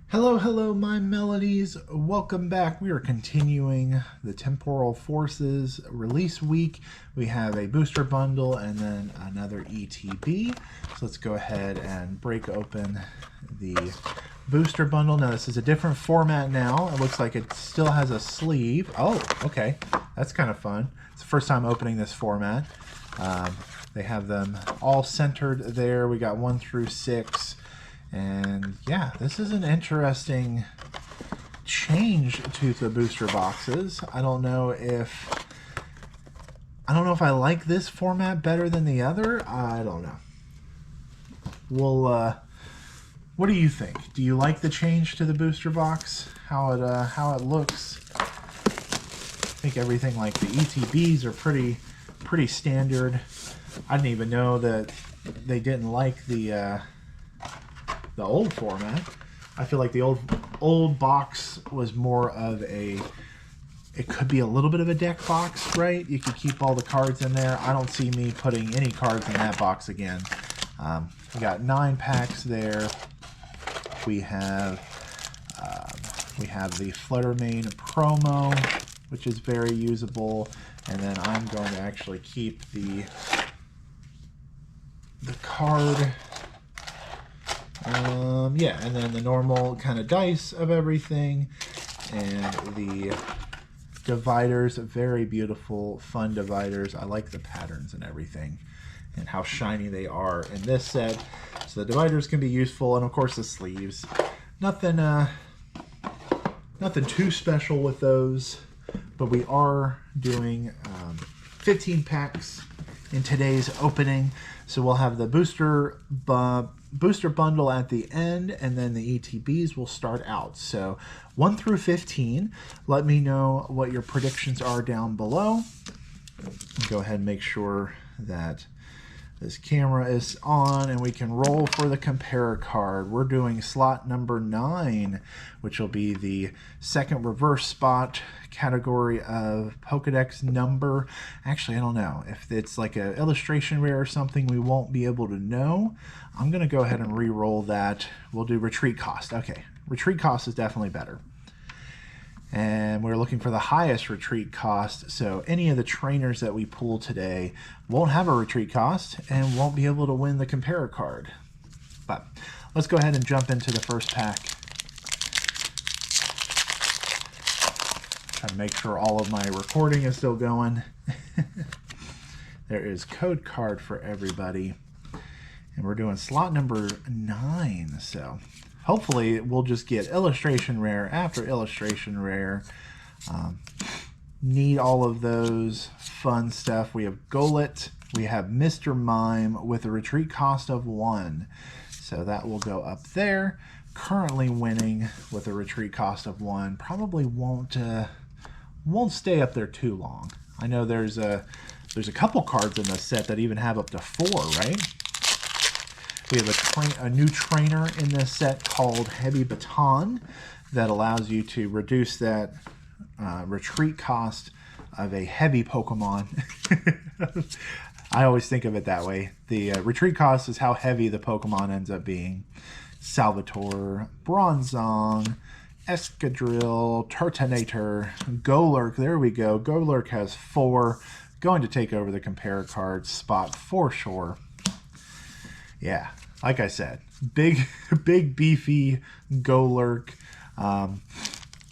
Hello, hello, my melodies. Welcome back. We are continuing the Temporal Forces release week. We have a booster bundle and then another ETB. So let's go ahead and break open the booster bundle. Now this is a different format now. It looks like it still has a sleeve. Oh, okay. That's kind of fun. It's the first time opening this format. They have them all centered there. We got 1 through 6. And yeah, this is an interesting change to the booster boxes. I don't know if I like this format better than the other. I don't know. Well, what do you think? Do you like the change to the booster box? How it looks? I think everything like the ETBs are pretty standard. I didn't even know that they didn't like the old format. I feel like the old box was more of it could be a little bit of a deck box, right? You could keep all the cards in there. I don't see me putting any cards in that box again. We got 9 packs there. We have the Fluttermane promo, which is very usable, and then I'm going to actually keep the card. Yeah, and then the normal kind of dice of everything, and the dividers, very beautiful, fun dividers. I like the patterns and everything, and how shiny they are in this set. So the dividers can be useful, and of course the sleeves. Nothing too special with those, but we are doing 15 packs in today's opening. So we'll have the booster bundle at the end, and then the ETBs will start out. So 1 through 15, let me know what your predictions are down below. Go ahead and make sure that this camera is on and we can roll for the compare card. We're doing slot number 9, which will be the second reverse spot category of Pokedex number. Actually, I don't know. If it's like an illustration rare or something, we won't be able to know. I'm going to go ahead and re-roll that. We'll do retreat cost. Okay, retreat cost is definitely better. And we're looking for the highest retreat cost, so any of the trainers that we pull today won't have a retreat cost and won't be able to win the compare card. But let's go ahead and jump into the first pack. Try to make sure all of my recording is still going. There is code card for everybody. And we're doing slot number 9, so hopefully we'll just get illustration rare after illustration rare. Need all of those fun stuff. We have Golett, we have Mr. Mime with a retreat cost of 1. So that will go up there. Currently winning with a retreat cost of 1. Probably won't stay up there too long. I know there's a couple cards in this set that even have up to 4, right? We have a new trainer in this set called Heavy Baton that allows you to reduce that retreat cost of a heavy Pokemon. I always think of it that way. The retreat cost is how heavy the Pokemon ends up being. Salvatore, Bronzong, Escadrille, Turtonator, Golurk. There we go. Golurk has 4. Going to take over the compare card spot for sure. Yeah, like I said, big beefy Golurk.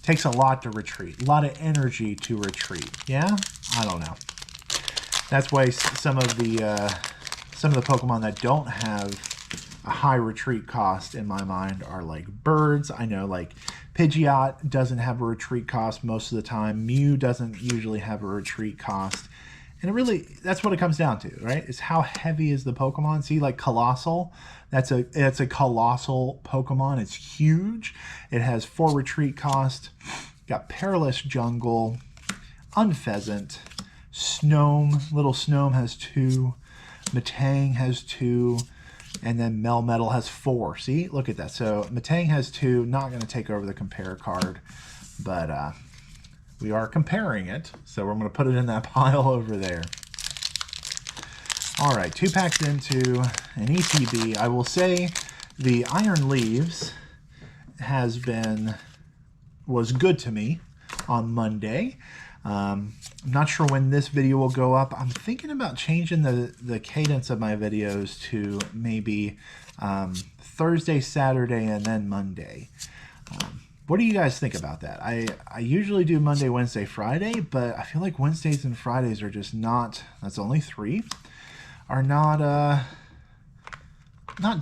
Takes a lot to retreat, a lot of energy to retreat. Yeah, I don't know. That's why some of the Pokemon that don't have a high retreat cost in my mind are like birds. I know like Pidgeot doesn't have a retreat cost most of the time. Mew doesn't usually have a retreat cost. And that's what it comes down to, right? Is how heavy is the Pokemon? See, like Colossal, it's a colossal Pokemon. It's huge. It has 4 retreat cost. Got Perilous Jungle, Unpheasant, Snome. Little Snome has 2. Metang has 2. And then Melmetal has 4. See, look at that. So Metang has 2. Not going to take over the compare card, but we are comparing it, so we're going to put it in that pile over there. All right, 2 packs into an ETB. I will say the Iron Leaves was good to me on Monday. I'm not sure when this video will go up. I'm thinking about changing the cadence of my videos to maybe Thursday, Saturday, and then Monday. What do you guys think about that? I usually do Monday, Wednesday, Friday, but I feel like Wednesdays and Fridays are just not, that's only 3, are not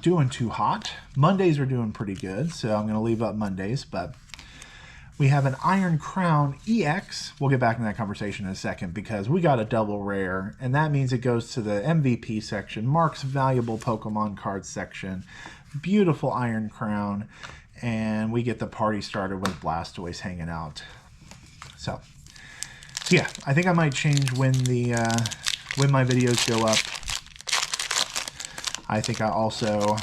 doing too hot. Mondays are doing pretty good, so I'm going to leave up Mondays, but we have an Iron Crown EX. We'll get back in that conversation in a second because we got a double rare, and that means it goes to the MVP section, Mark's Valuable Pokemon Cards section. Beautiful Iron Crown, and we get the party started with Blastoise hanging out. So yeah, I think I might change when my videos go up. I think I also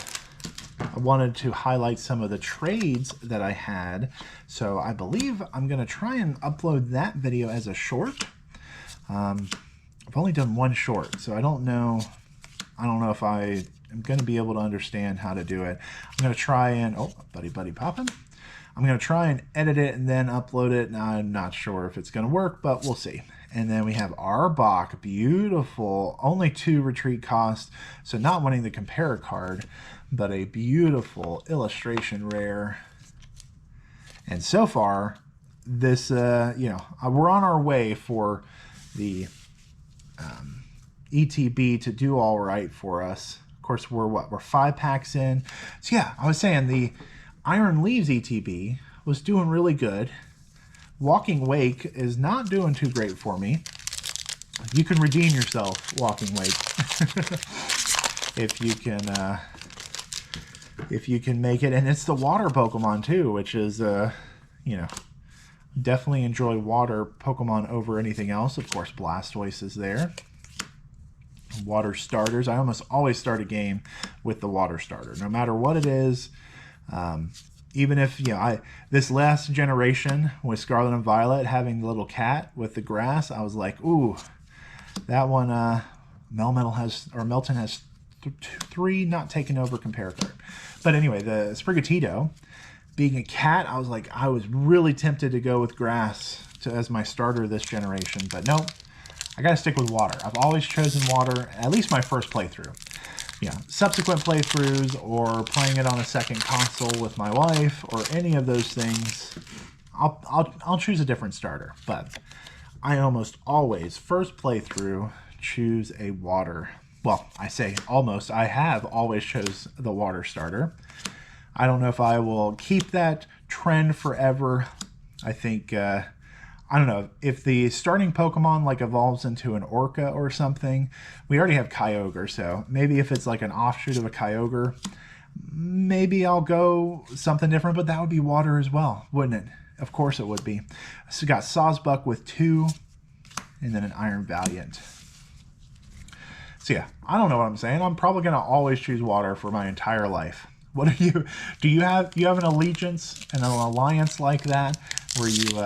wanted to highlight some of the trades that I had. So I believe I'm going to try and upload that video as a short. I've only done one short, so I don't know if I am going to be able to understand how to do it. I'm going to try and, oh, buddy popping. I'm going to try and edit it and then upload it. Now, I'm not sure if it's going to work, but we'll see. And then we have Arbok, beautiful, only 2 retreat cost, so not wanting the compare card, but a beautiful illustration rare. And so far, this, we're on our way for the ETB to do all right for us. Of course, we're 5 packs in. So yeah, I was saying the Iron Leaves ETB was doing really good. Walking Wake is not doing too great for me. You can redeem yourself, Walking Wake, if you can make it. And it's the water Pokemon too, which is definitely enjoy water Pokemon over anything else. Of course, Blastoise is there. Water starters. I almost always start a game with the water starter, no matter what it is. Even if, this last generation with Scarlet and Violet having the little cat with the grass, I was like, ooh, that one, Melton has 3 not taken over compare card. But anyway, the Sprigatito being a cat, I was really tempted to go with grass as my starter this generation, but nope, I got to stick with water. I've always chosen water, at least my first playthrough. Subsequent playthroughs or playing it on a second console with my wife or any of those things, I'll choose a different starter. But I almost always, first playthrough, choose a water. Well, I say almost. I have always chose the water starter. I don't know if I will keep that trend forever. I think, I don't know, if the starting Pokemon like evolves into an Orca or something, we already have Kyogre, so maybe if it's like an offshoot of a Kyogre, maybe I'll go something different, but that would be water as well, wouldn't it? Of course it would be. So we got Sawsbuck with 2, and then an Iron Valiant. So yeah, I don't know what I'm saying. I'm probably going to always choose water for my entire life. What are you? Do you have an allegiance and an alliance like that where you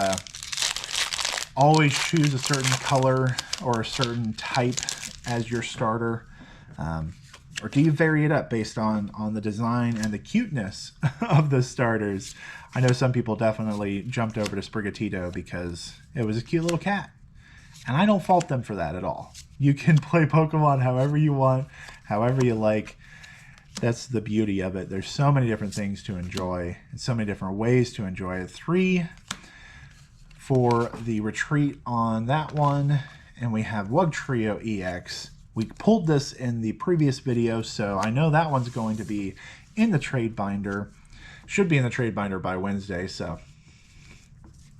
always choose a certain color or a certain type as your starter? Or do you vary it up based on the design and the cuteness of the starters? I know some people definitely jumped over to Sprigatito because it was a cute little cat. And I don't fault them for that at all. You can play Pokemon however you want, however you like. That's the beauty of it. There's so many different things to enjoy and so many different ways to enjoy it. 3 for the retreat on that one. And we have Wugtrio EX. We pulled this in the previous video, so I know that one's going to be in the trade binder. Should be in the trade binder by Wednesday, so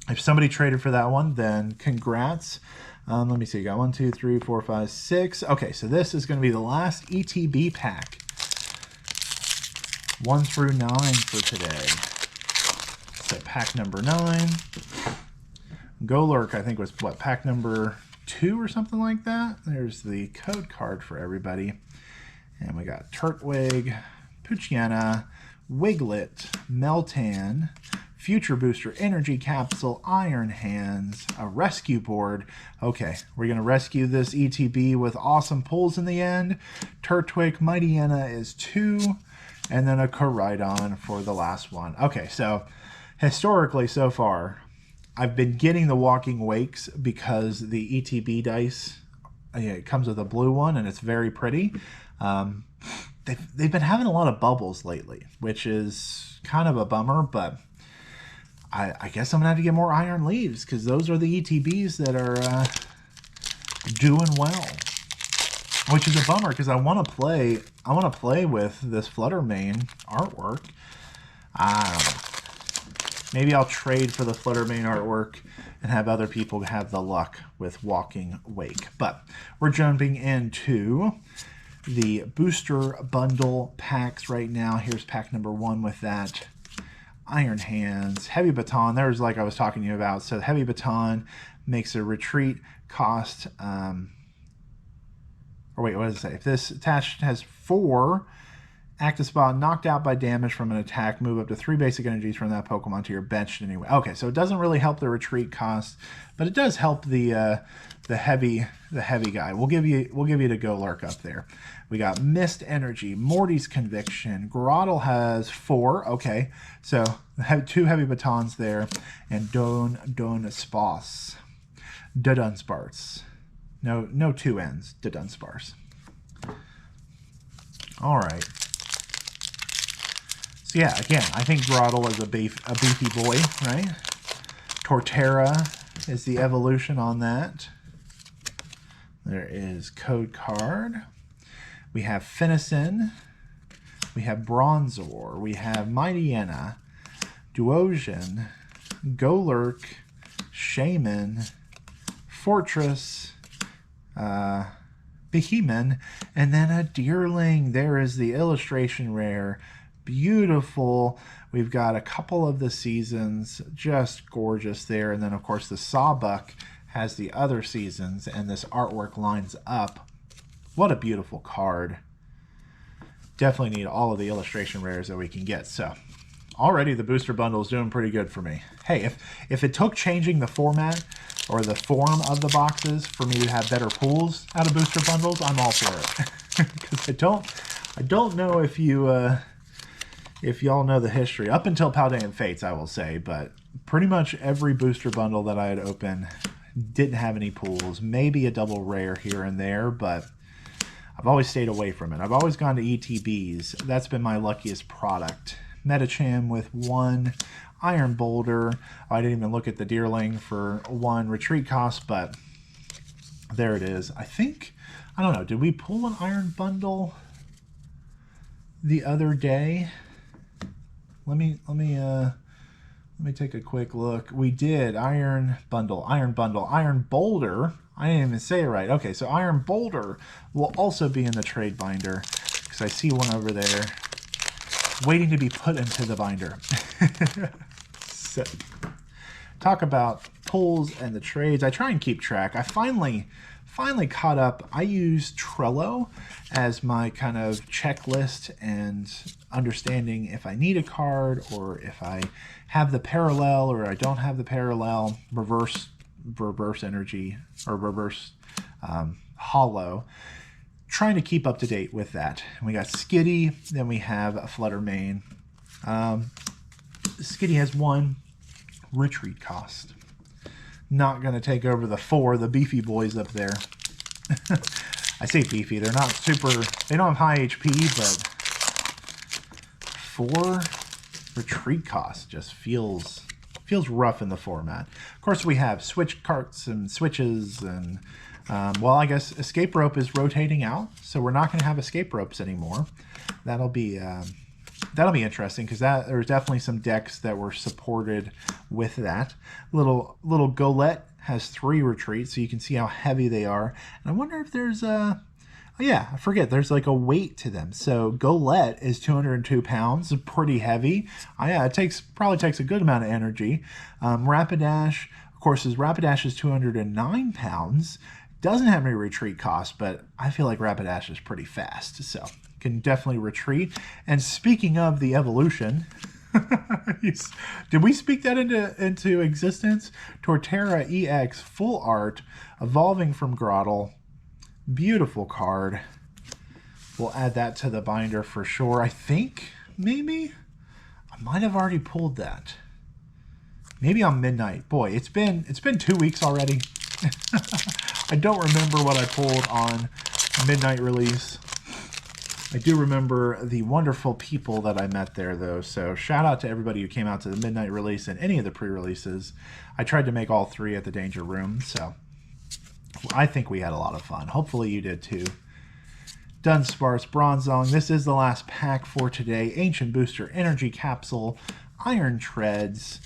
if somebody traded for that one, then congrats. Let me see, got 1, 2, 3, 4, 5, 6. Okay, so this is going to be the last ETB pack. 1 through 9 for today. So pack number 9. Golurk, I think, was what, pack number 2 or something like that. There's the code card for everybody. And we got Turtwig, Poochyena, Wiglet, Meltan, Future Booster Energy Capsule, Iron Hands, a rescue board. Okay, we're going to rescue this ETB with awesome pulls in the end. Turtwig, Mightyena is 2. and then a Koraidon for the last one. Okay, so historically so far, I've been getting the Walking Wakes because the ETB dice, it comes with a blue one and it's very pretty. They've been having a lot of bubbles lately, which is kind of a bummer, but I guess I'm gonna have to get more Iron Leaves because those are the ETBs that are doing well, which is a bummer because I want to play with this Fluttermane artwork. I don't know. Maybe I'll trade for the Fluttermane artwork and have other people have the luck with Walking Wake. But we're jumping into the booster bundle packs right now. Here's pack number 1 with that. Iron Hands, Heavy Baton. There's like I was talking to you about. So the Heavy Baton makes a retreat cost. Or wait, what does it say? If this attached has 4 active spot, knocked out by damage from an attack, move up to 3 basic energies from that Pokemon to your bench anyway. Okay, so it doesn't really help the retreat cost, but it does help the heavy guy. We'll give you the Go Lurk up there. We got Mist Energy, Morty's Conviction. Grottle has 4. Okay, so have 2 Heavy Batons there, and Dunsparce. No 2 N's. Dunsparce. All right. So yeah, again, I think Grottle is a beefy boy, right? Torterra is the evolution on that. There is Code Card. We have Fenneson. We have Bronzor. We have Mightyena, Duosion, Golurk, Shaman, Fortress, Behemoth, and then a Deerling. There is the illustration rare. Beautiful. We've got a couple of the seasons, just gorgeous there. And then, of course, the Sawbuck has the other seasons, and this artwork lines up. What a beautiful card. Definitely need all of the illustration rares that we can get. So already the booster bundle is doing pretty good for me. Hey, if it took changing the format or the form of the boxes for me to have better pulls out of booster bundles, I'm all for it. Because I don't know if you if y'all know the history up until Paldean Fates, I will say, but pretty much every booster bundle that I had opened didn't have any pulls, maybe a double rare here and there, but I've always stayed away from it. I've always gone to ETBs. That's been my luckiest product. Metacham with 1 Iron Boulder. I didn't even look at the Deerling for 1 retreat cost, but there it is. I think, I don't know, did we pull an Iron Bundle the other day? Let me take a quick look. We did Iron Bundle, Iron Boulder. I didn't even say it right. Okay, so Iron Boulder will also be in the trade binder because I see one over there waiting to be put into the binder. So, talk about pulls and the trades. I try and keep track. I finally caught up. I use Trello as my kind of checklist and understanding if I need a card or if I have the parallel or I don't have the parallel, reverse energy or reverse hollow. Trying to keep up to date with that. And we got Skitty, then we have a Fluttermane. Skitty has 1 retreat cost. Not going to take over the 4, the beefy boys up there. I say beefy, they're not super, they don't have high HP, but 4 retreat cost just feels rough in the format. Of course, we have switch carts and switches, and well, I guess escape rope is rotating out, so we're not going to have escape ropes anymore. That'll be interesting because there's definitely some decks that were supported with that. Little Golett has 3 retreats, so you can see how heavy they are. And I wonder if there's a, oh yeah, I forget, there's like a weight to them. So Golett is 202 pounds, pretty heavy. Yeah, it probably takes a good amount of energy. Rapidash, of course, Rapidash is 209 pounds. Doesn't have any retreat cost, but I feel like Rapidash is pretty fast, so can definitely retreat. And speaking of the evolution, did we speak that into existence? Torterra EX full art, evolving from Grottle. Beautiful card. We'll add that to the binder for sure. I think maybe I might have already pulled that. Maybe on Midnight. Boy, it's been 2 weeks already. I don't remember what I pulled on Midnight release. I do remember the wonderful people that I met there, though. So shout out to everybody who came out to the Midnight release and any of the pre-releases. I tried to make all 3 at the Danger Room, so I think we had a lot of fun. Hopefully you did too. Dunsparce, Bronzong. This is the last pack for today. Ancient Booster, Energy Capsule, Iron Treads.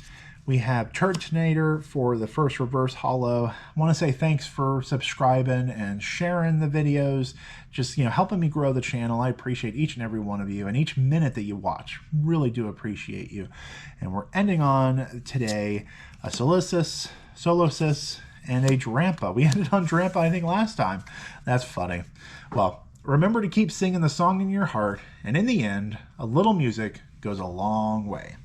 We have Turtonator for the first reverse holo. I want to say thanks for subscribing and sharing the videos. Just, helping me grow the channel. I appreciate each and every one of you and each minute that you watch. Really do appreciate you. And we're ending on today a Solosis, and a Drampa. We ended on Drampa, I think, last time. That's funny. Well, remember to keep singing the song in your heart. And in the end, a little music goes a long way.